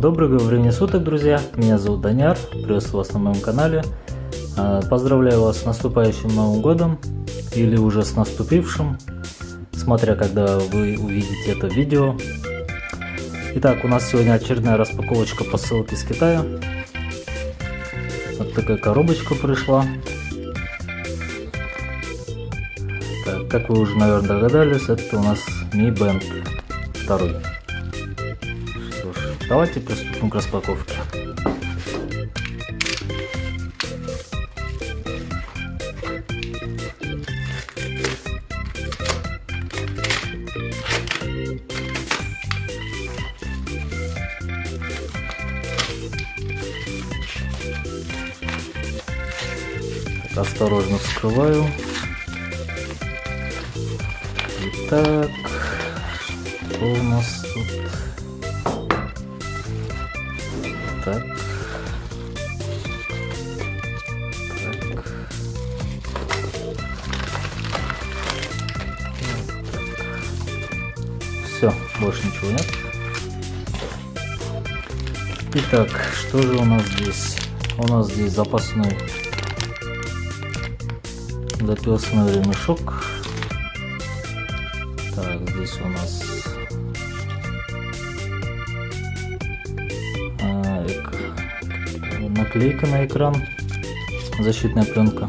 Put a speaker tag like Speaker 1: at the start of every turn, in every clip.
Speaker 1: Доброго времени суток, друзья! Меня зовут Даняр, приветствую вас на моем канале. Поздравляю вас с наступающим Новым годом или уже с наступившим, смотря когда вы увидите это видео. Итак, у нас сегодня очередная распаковочка посылки с Китая. Вот такая коробочка пришла. Так, как вы уже, наверное, догадались, это у нас Mi Band 2. Что ж, давайте приступим к распаковке. Осторожно вскрываю. Итак, что у нас тут? Так. Все, больше ничего нет. Итак, что же у нас здесь? У нас здесь запасной ремешок. Так, здесь у нас наклейка на экран, защитная пленка.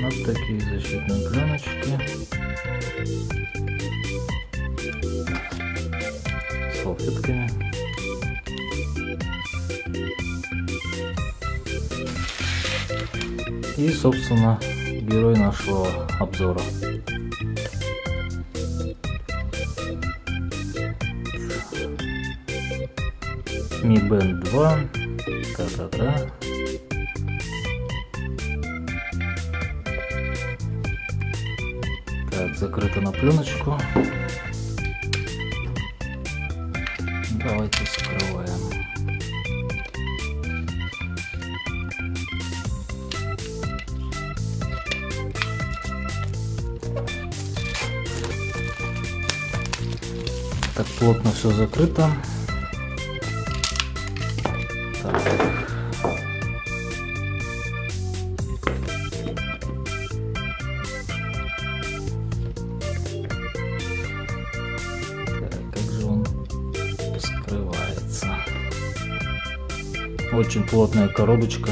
Speaker 1: Вот такие защитные пленочки. С салфетками. И, собственно, герой нашего обзора. Mi Band 2. Та-та-та. Так, закрыто на пленочку. Давайте вскрываем. Так, плотно все закрыто. Так. Очень плотная коробочка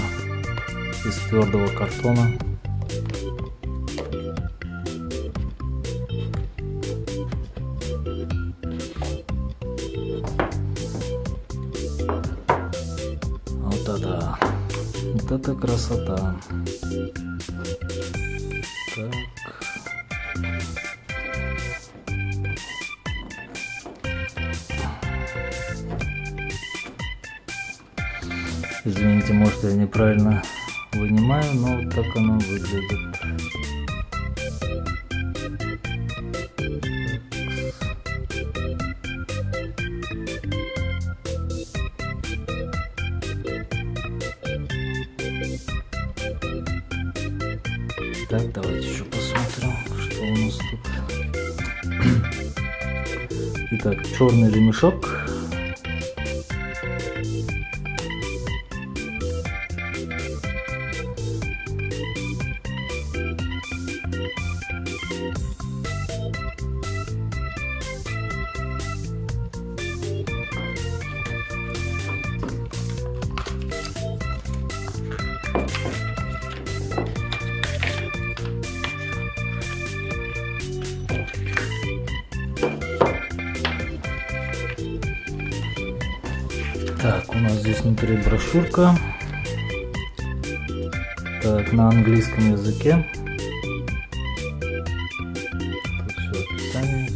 Speaker 1: из твердого картона. Вот это, вот это красота. Так. Извините, может, я неправильно вынимаю, но вот так оно выглядит. Так, давайте еще посмотрим, что у нас тут. Итак, черный ремешок. Так, у нас здесь внутри брошюрка. Так, на английском языке. Тут все описание.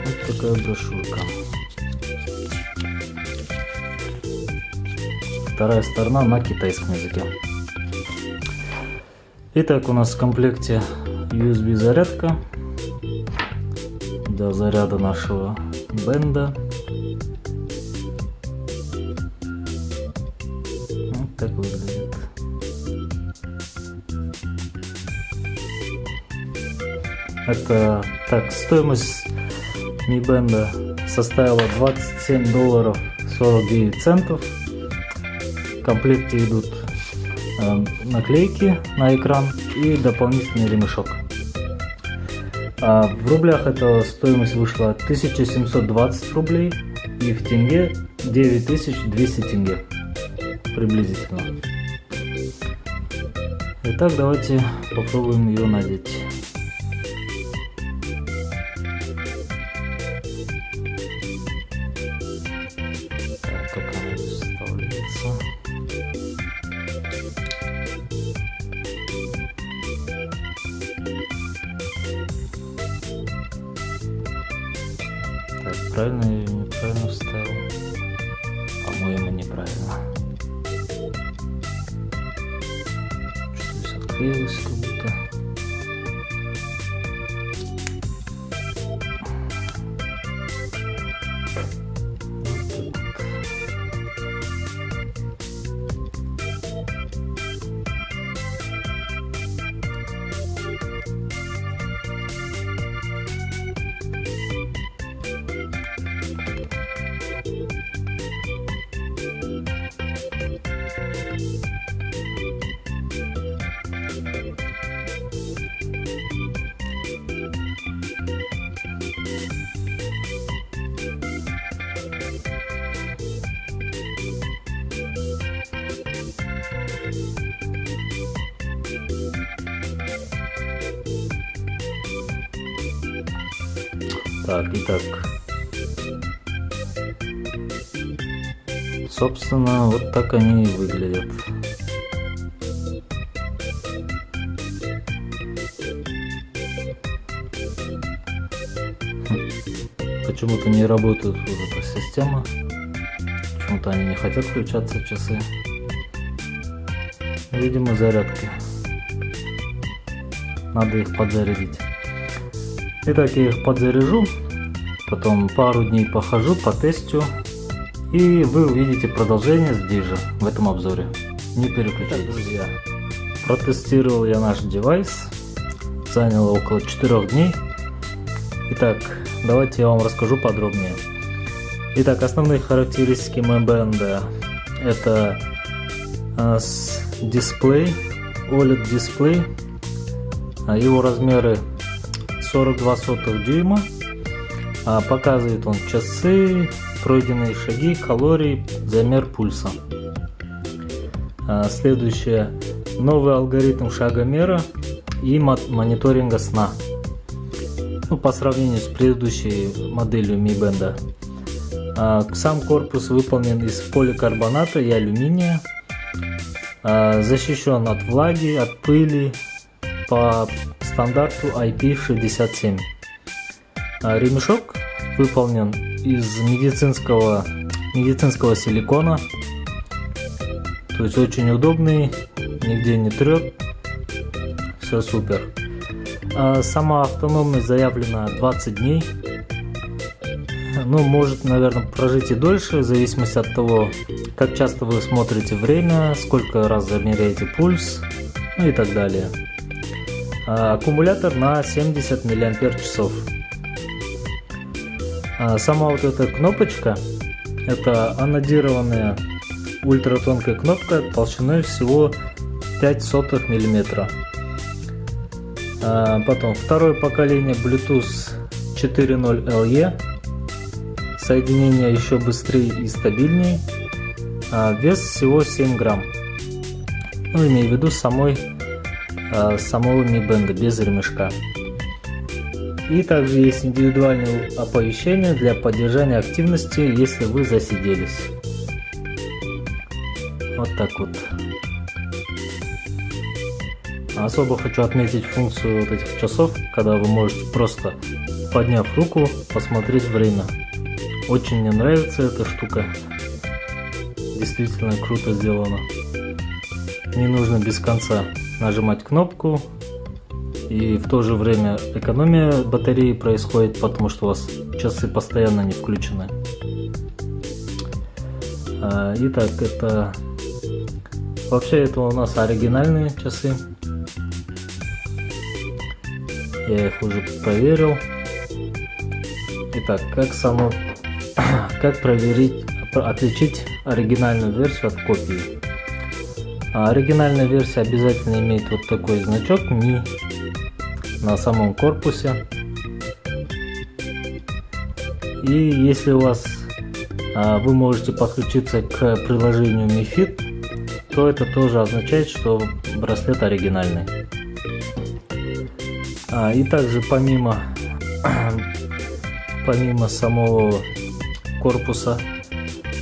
Speaker 1: Вот такая брошюрка. Вторая сторона на китайском языке. Итак, у нас в комплекте USB зарядка, для заряда нашего бенда. Вот так выглядит. Это так, стоимость Mi Band составила $27.49. В комплекте идут наклейки на экран и дополнительный ремешок. В рублях эта стоимость вышла 1720 рублей и в тенге 9200 тенге приблизительно. Итак, давайте попробуем ее надеть. Так, как она вставляется. Так, правильно я ее неправильно вставил? По-моему, неправильно. Что здесь отклеилось как будто. Так, итак, собственно, вот так они и выглядят. Почему-то не работает вот эта система, почему-то они не хотят включаться часы. Видимо, зарядки. Надо их подзарядить. Итак, я их подзаряжу, потом пару дней похожу, потестю, и вы увидите продолжение здесь же, в этом обзоре. Не переключайтесь. Так, друзья, протестировал я наш девайс, заняло около 4 дней. Итак, давайте я вам расскажу подробнее. Итак, основные характеристики Mi Band — это дисплей, OLED дисплей, его размеры 42 дюйма, показывает он часы, пройденные шаги, калории, замер пульса. Следующее — новый алгоритм шагомера и мониторинга сна. По сравнению с предыдущей моделью Mi Band. Сам корпус выполнен из поликарбоната и алюминия, защищен от влаги, от пыли по стандарту IP67. Ремешок выполнен из медицинского силикона, то есть очень удобный, нигде не трет, все супер. Сама автономность заявлена 20 дней, может, наверное, прожить и дольше, в зависимости от того, как часто вы смотрите время, сколько раз замеряете пульс, и так далее. Аккумулятор на 70 мАч. Сама вот эта кнопочка — это анодированная ультратонкая кнопка толщиной всего 0,05 мм. Потом второе поколение Bluetooth 4.0 LE, соединение еще быстрее и стабильнее, вес всего 7 грамм, имею в виду самого Mi Band без ремешка. И также есть индивидуальное оповещение для поддержания активности, если вы засиделись. Вот так вот. Особо хочу отметить функцию вот этих часов, когда вы можете просто, подняв руку, посмотреть время. Очень мне нравится эта штука. Действительно круто сделано. Не нужно без конца нажимать кнопку и в то же время экономия батареи происходит, потому что у вас часы постоянно не включены. Итак, это вообще это у нас оригинальные часы. Я их уже проверил. Итак, как проверить, отличить оригинальную версию от копии? Оригинальная версия обязательно имеет вот такой значок Mi на самом корпусе. И если у вас вы можете подключиться к приложению Mi Fit, то это тоже означает, что браслет оригинальный. И также помимо самого корпуса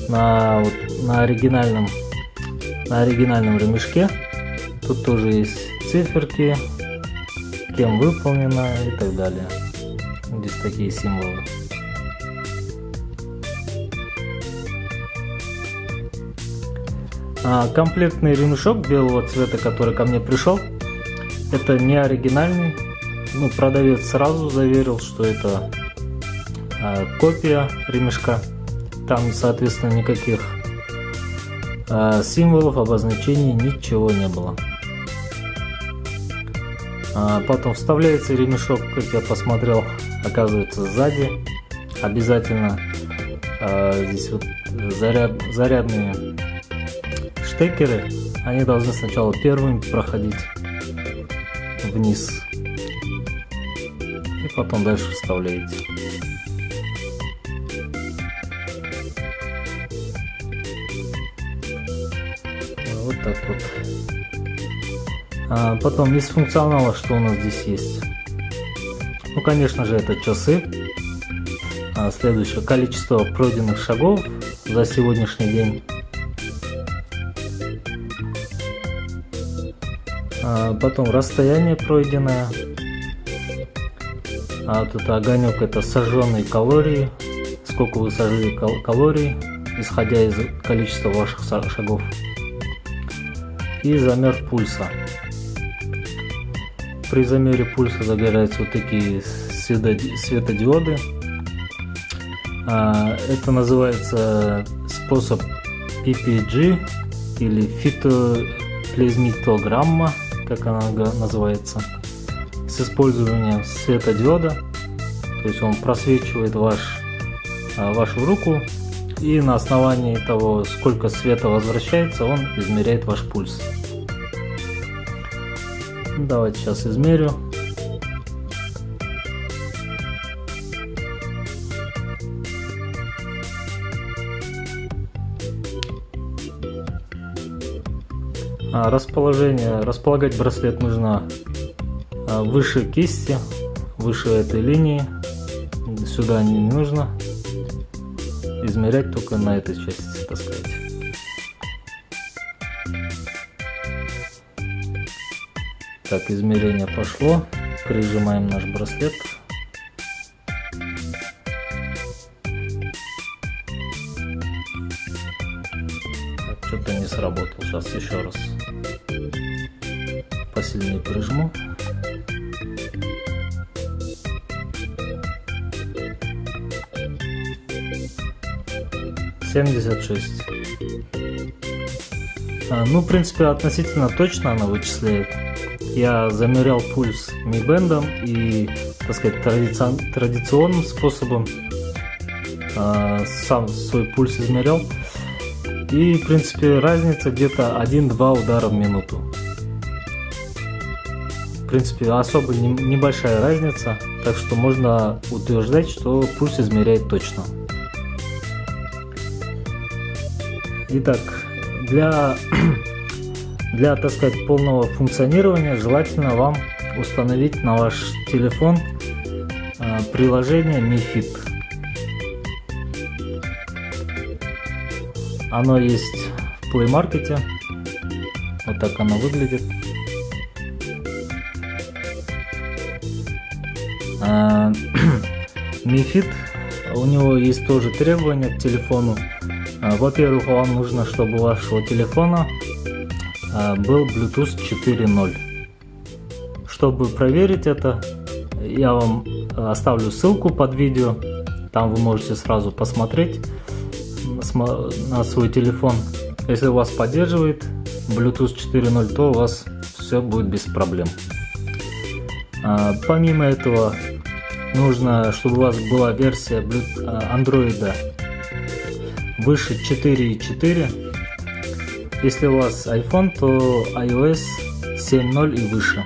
Speaker 1: на оригинальном ремешке тут тоже есть циферки, кем выполнено и так далее. Здесь такие символы. Комплектный ремешок белого цвета, который ко мне пришел, это не оригинальный. Ну, продавец сразу заверил, что это копия ремешка. Там, соответственно, никаких символов, обозначений, ничего не было. Потом вставляется ремешок, как я посмотрел, оказывается сзади. Обязательно здесь вот зарядные штекеры, они должны сначала первыми проходить вниз и потом дальше вставляете. Вот так вот. Потом из функционала, что у нас здесь есть? Ну, конечно же, это часы. Следующее, количество пройденных шагов за сегодняшний день. Потом расстояние пройденное. Тут огонек, это сожженные калории. Сколько вы сожгли калорий, исходя из количества ваших шагов. И замер пульса. При замере пульса загораются вот такие светодиоды. Это называется способ PPG или фитоплазмитограмма, как она называется, с использованием светодиода. То есть он просвечивает вашу руку, и на основании того, сколько света возвращается, он измеряет ваш пульс. Давайте сейчас измерю. Располагать браслет нужно выше кисти, выше этой линии. Сюда не нужно. Измерять только на этой части, так сказать. Так, измерение пошло. Прижимаем наш браслет. Так, что-то не сработал. Сейчас еще раз посильнее прижму. Ну, в принципе, относительно точно она вычисляет. Я замерял пульс Mi Band и, так сказать, традиционным способом сам свой пульс измерял. И, в принципе, разница где-то 1-2 удара в минуту. В принципе, особо небольшая разница, так что можно утверждать, что пульс измеряет точно. Итак, для, так сказать, полного функционирования желательно вам установить на ваш телефон приложение Mi Fit. Оно есть в Play Market. Вот так оно выглядит. Mi Fit, у него есть тоже требования к телефону. Во-первых, вам нужно, чтобы у вашего телефона был Bluetooth 4.0, Чтобы проверить это, я вам оставлю ссылку под видео. Там вы можете сразу посмотреть на свой телефон. Если у вас поддерживает Bluetooth 4.0, то у вас все будет без проблем. Помимо этого, нужно, чтобы у вас была версия Android выше 4.4. Если у вас iPhone, то iOS 7.0 и выше.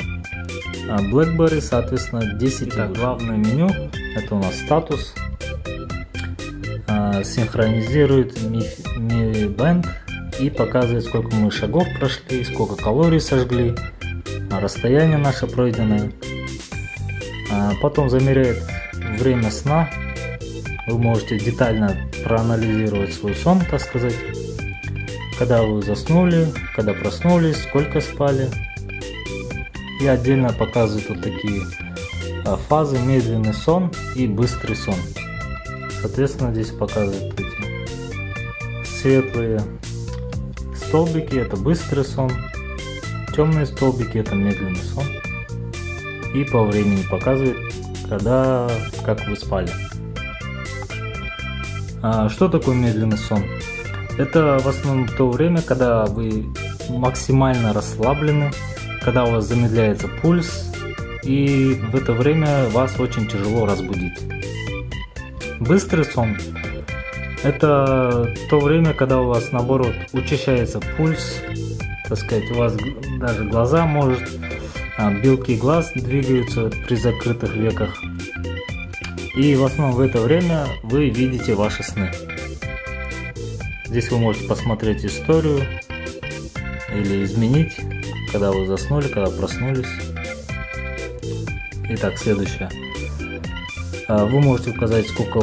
Speaker 1: BlackBerry, соответственно, 10. Итак, главное меню, это у нас статус. Синхронизирует Mi Band и показывает, сколько мы шагов прошли, сколько калорий сожгли, расстояние наше пройденное. Потом замеряет время сна. Вы можете детально проанализировать свой сон, так сказать. Когда вы заснули, когда проснулись, сколько спали. И отдельно показывает вот такие фазы: медленный сон и быстрый сон. Соответственно, здесь показывают эти светлые столбики, это быстрый сон, темные столбики, это медленный сон. И по времени показывает, как вы спали. Что такое медленный сон? Это в основном то время, когда вы максимально расслаблены, когда у вас замедляется пульс, и в это время вас очень тяжело разбудить. Быстрый сон — это то время, когда у вас, наоборот, учащается пульс, так сказать, у вас даже глаза белки глаз двигаются при закрытых веках. И в основном в это время вы видите ваши сны. Здесь вы можете посмотреть историю или изменить, когда вы заснули, когда проснулись. Итак, следующее. Вы можете указать, сколько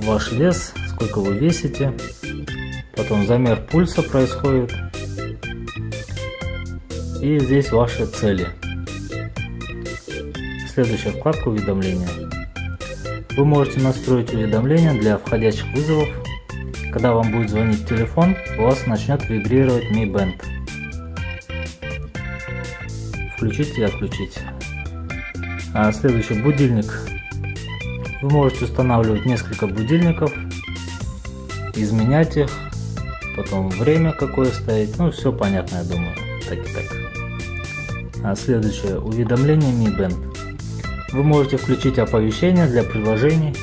Speaker 1: ваш вес, сколько вы весите. Потом замер пульса происходит. И здесь ваши цели. Следующая вкладка — уведомления. Вы можете настроить уведомления для входящих вызовов. Когда вам будет звонить телефон, у вас начнет вибрировать Mi Band. Включить и отключить. Следующий — будильник. Вы можете устанавливать несколько будильников, изменять их, потом время какое ставить. Ну, все понятно, я думаю. Так и так. Следующее — уведомление Mi Band. Вы можете включить оповещения для приложений.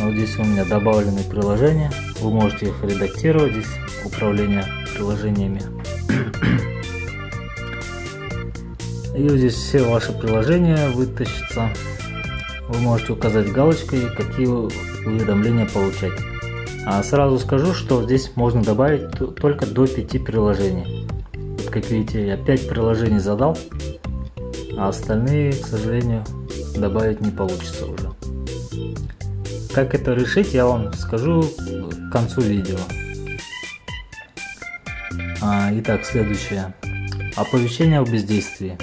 Speaker 1: Вот здесь у меня добавлены приложения. Вы можете их редактировать. Здесь управление приложениями. И вот здесь все ваши приложения вытащатся. Вы можете указать галочкой, какие уведомления получать. Сразу скажу, что здесь можно добавить только до 5 приложений. Вот как видите, я 5 приложений задал, а остальные, к сожалению, добавить не получится уже. Как это решить, я вам скажу к концу видео. Итак, следующее. Оповещение о бездействии.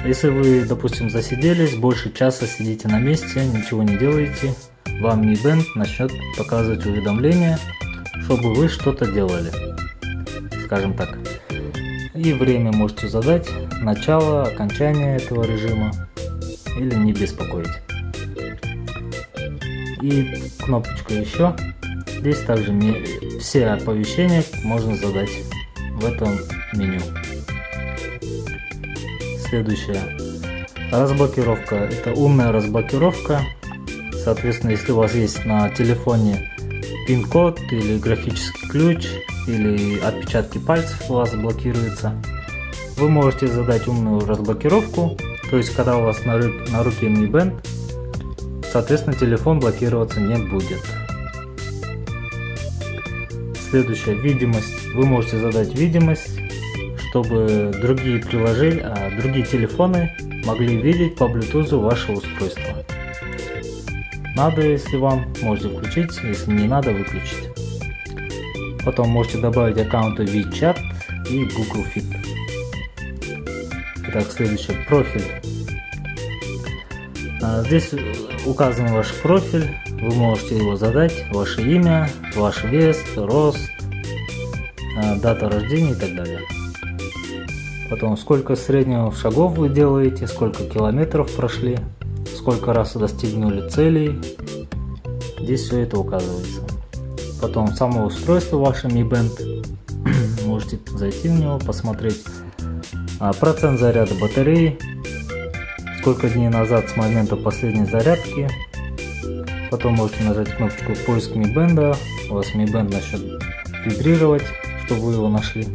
Speaker 1: Если вы, допустим, засиделись, больше часа сидите на месте, ничего не делаете, вам Mi Band начнет показывать уведомления, чтобы вы что-то делали, скажем так. И время можете задать, начало, окончание этого режима, или не беспокоить. И кнопочка еще. Здесь также все оповещения можно задать в этом меню. Следующее. Разблокировка. Это умная разблокировка. Соответственно, если у вас есть на телефоне пин-код или графический ключ, или отпечатки пальцев у вас блокируются, вы можете задать умную разблокировку. То есть, когда у вас на руке Mi Band, соответственно, телефон блокироваться не будет. Следующее. Видимость. Вы можете задать видимость, чтобы другие приложения, другие телефоны могли видеть по Bluetooth ваше устройство. Надо, если вам, можете включить, если не надо, выключить. Потом можете добавить аккаунты WeChat и Google Fit. Итак, следующее. Профиль. Здесь указан ваш профиль. Вы можете его задать, ваше имя, ваш вес, рост, дата рождения и так далее. Потом сколько среднего шагов вы делаете, сколько километров прошли, сколько раз достигнули целей. Здесь все это указывается. Потом само устройство ваше Mi Band. Можете зайти в него, посмотреть процент заряда батареи, сколько дней назад с момента последней зарядки. Потом можете нажать кнопочку поиск Mi Band. У вас Mi Band начнет вибрировать, чтобы вы его нашли.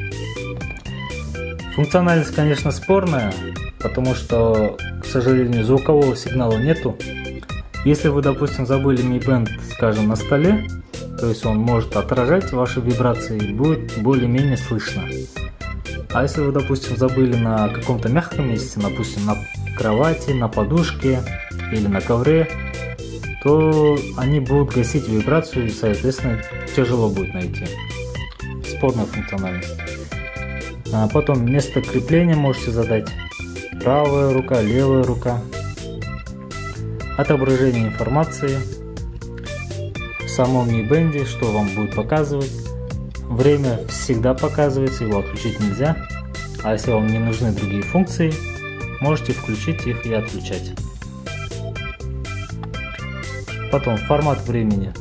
Speaker 1: Функциональность, конечно, спорная, потому что, к сожалению, звукового сигнала нету. Если вы, допустим, забыли Mi Band, скажем, на столе, то есть он может отражать ваши вибрации и будет более-менее слышно. А если вы, допустим, забыли на каком-то мягком месте, допустим, на кровати, на подушке или на ковре, то они будут гасить вибрацию и, соответственно, тяжело будет найти. Спорная функциональность. Потом место крепления можете задать. Правая рука, левая рука. Отображение информации. В самом Mi Band, что вам будет показывать. Время всегда показывается, его отключить нельзя. А если вам не нужны другие функции, можете включить их и отключать. Потом формат времени.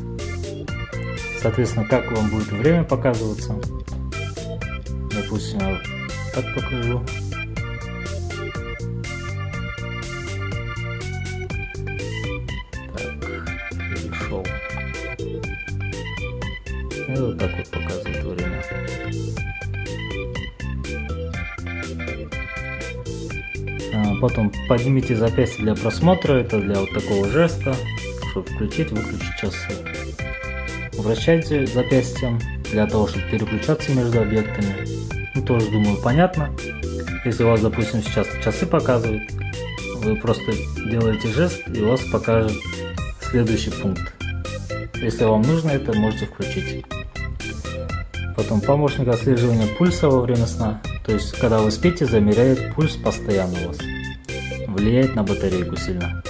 Speaker 1: Соответственно, как вам будет время показываться. Допустим, я так покажу. Так, перешел. И вот так вот показывает время. Потом поднимите запястье для просмотра, это для вот такого жеста, чтобы включить, выключить часы. Вращайте запястьем для того, чтобы переключаться между объектами. Ну, тоже, думаю, понятно. Если у вас, допустим, сейчас часы показывают, вы просто делаете жест, и у вас покажет следующий пункт. Если вам нужно это, можете включить. Потом помощник отслеживания пульса во время сна. То есть, когда вы спите, замеряет пульс постоянно у вас. Влияет на батарейку сильно.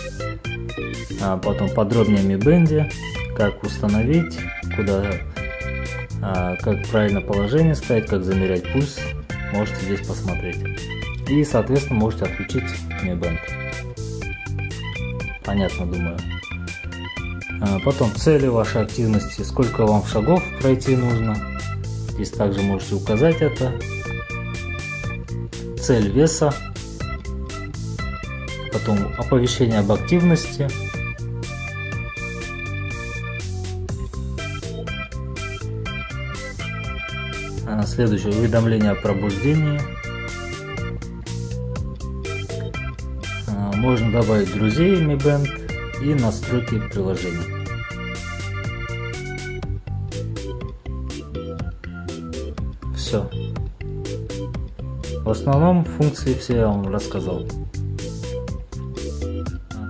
Speaker 1: Потом подробнее о Mi Band, как установить, куда, как правильно положение ставить, как замерять пульс. Можете здесь посмотреть. И, соответственно, можете отключить Mi Band. Понятно, думаю. Потом цели вашей активности, сколько вам шагов пройти нужно. Здесь также можете указать это. Цель веса. Потом оповещение об активности. Следующее уведомление о пробуждении. Можно добавить друзей Mi Band и настройки приложения. Все. В основном функции все я вам рассказал.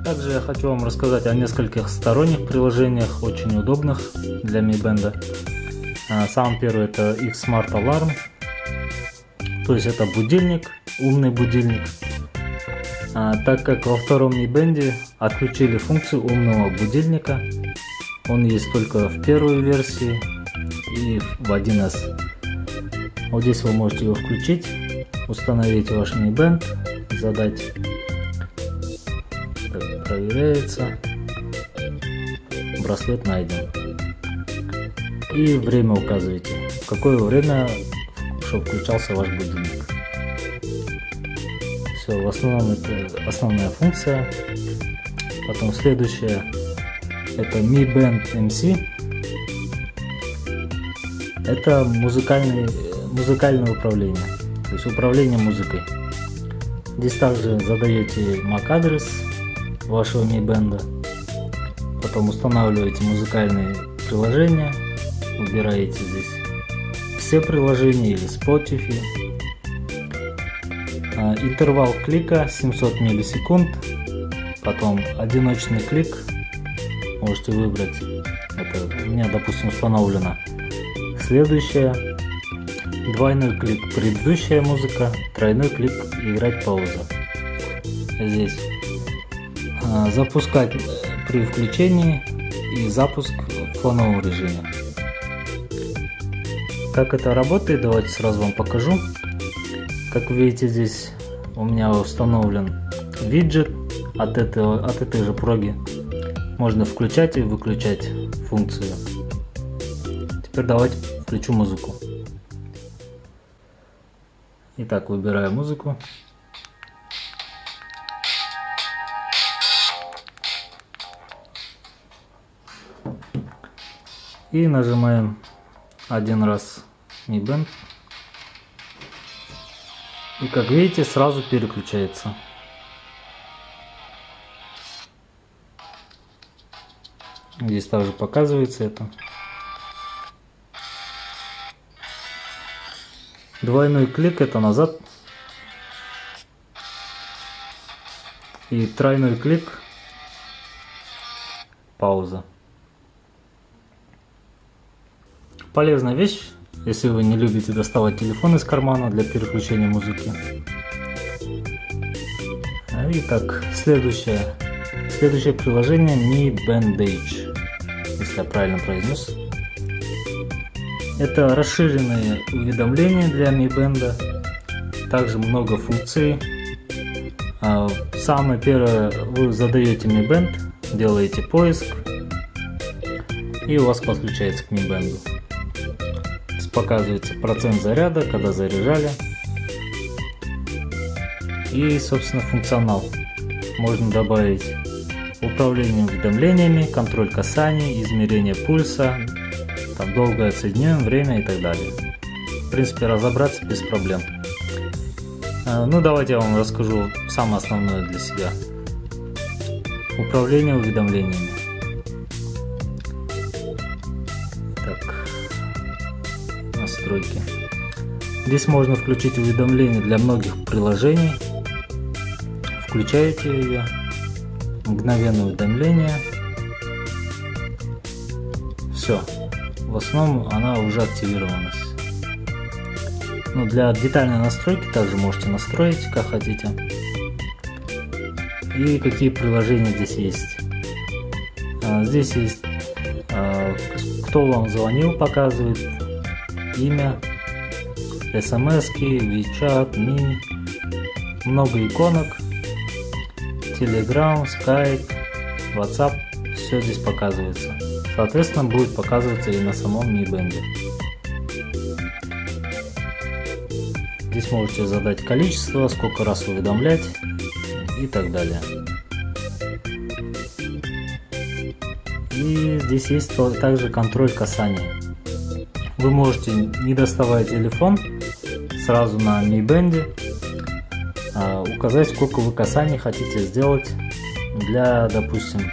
Speaker 1: Также я хочу вам рассказать о нескольких сторонних приложениях, очень удобных для Mi Band. Самый первый — это X-Smart Alarm, то есть это будильник, умный будильник. Так как во втором Mi Band отключили функцию умного будильника, он есть только в первой версии и в 1С. Вот здесь вы можете его включить, установить ваш Mi Band, задать. Так, проверяется. Браслет найден. И время указываете, в какое время, чтобы включался ваш будильник. Все, в основном это основная функция. Потом следующее — это Mi Band MC. Это музыкальное управление, то есть управление музыкой. Здесь также задаете MAC адрес вашего Mi Band, потом устанавливаете музыкальные приложения. Выбираете здесь все приложения или Spotify. Интервал клика 700 миллисекунд. Потом одиночный клик. Можете выбрать. Это у меня, допустим, установлено. Следующее. Двойной клик — предыдущая музыка. Тройной клик — играть пауза. Здесь запускать при включении и запуск в фоновом режиме. Как это работает, давайте сразу вам покажу. Как вы видите, здесь у меня установлен виджет от этой же проги. Можно включать и выключать функцию. Теперь давайте включу музыку. Итак, выбираю музыку. И нажимаем один раз Mi Band. И как видите, сразу переключается. Здесь также показывается это. Двойной клик — это назад. И тройной клик — пауза. Полезная вещь, если вы не любите доставать телефон из кармана для переключения музыки. Итак, следующее приложение Mi Bandage, если я правильно произнес. Это расширенные уведомления для Mi Band, также много функций. Самое первое, вы задаете Mi Band, делаете поиск, и у вас подключается к Mi Band. Показывается процент заряда, когда заряжали, и собственно функционал. Можно добавить управление уведомлениями, контроль касаний, измерение пульса, там, долгое отсоединение, время и так далее. В принципе, разобраться без проблем. Ну, давайте я вам расскажу самое основное для себя. Управление уведомлениями. Настройки. Здесь можно включить уведомления для многих приложений. Включаете ее. Мгновенное уведомление. Все. В основном она уже активировалась. Ну, для детальной настройки также можете настроить, как хотите. И какие приложения здесь есть. Здесь есть кто вам звонил, показывает. Имя, смс-ки, WeChat, Mi, много иконок, Telegram, Skype, WhatsApp, все здесь показывается. Соответственно, будет показываться и на самом Mi Band. Здесь можете задать количество, сколько раз уведомлять и так далее. И здесь есть также контроль касаний. Вы можете, не доставая телефон, сразу на Mi Band указать, сколько вы касаний хотите сделать для, допустим,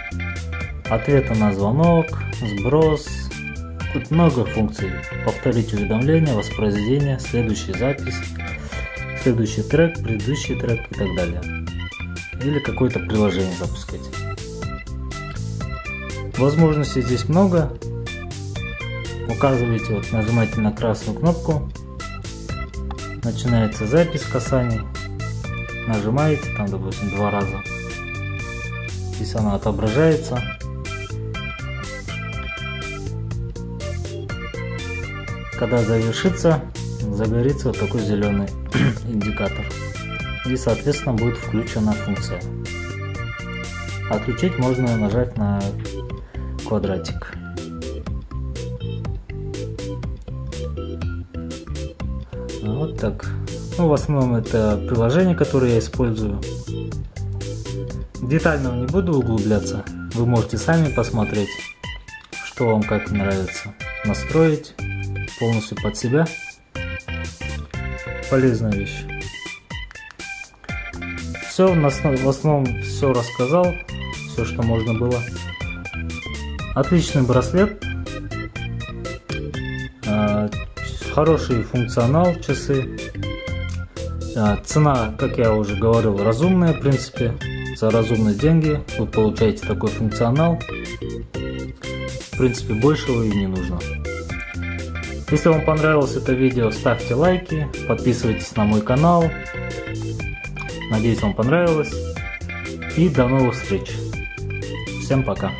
Speaker 1: ответа на звонок, сброс. Тут много функций. Повторить уведомление, воспроизведение, следующая запись, следующий трек, предыдущий трек и так далее. Или какое-то приложение запускать. Возможностей здесь много. Указываете, вот нажимаете на красную кнопку, начинается запись касаний, нажимаете, там, допустим, 2 раза, здесь она отображается. Когда завершится, загорится вот такой зеленый индикатор, и соответственно будет включена функция. Отключить можно нажать на квадратик. Вот так. Ну, в основном это приложение, которое я использую. Детально не буду углубляться. Вы можете сами посмотреть, что вам как нравится. Настроить полностью под себя. Полезная вещь. Все, в основном все рассказал. Все, что можно было. Отличный браслет. Хороший функционал, часы. Цена, как я уже говорил, разумная, в принципе. За разумные деньги вы получаете такой функционал. В принципе, большего и не нужно. Если вам понравилось это видео, ставьте лайки, подписывайтесь на мой канал. Надеюсь, вам понравилось. И до новых встреч. Всем пока.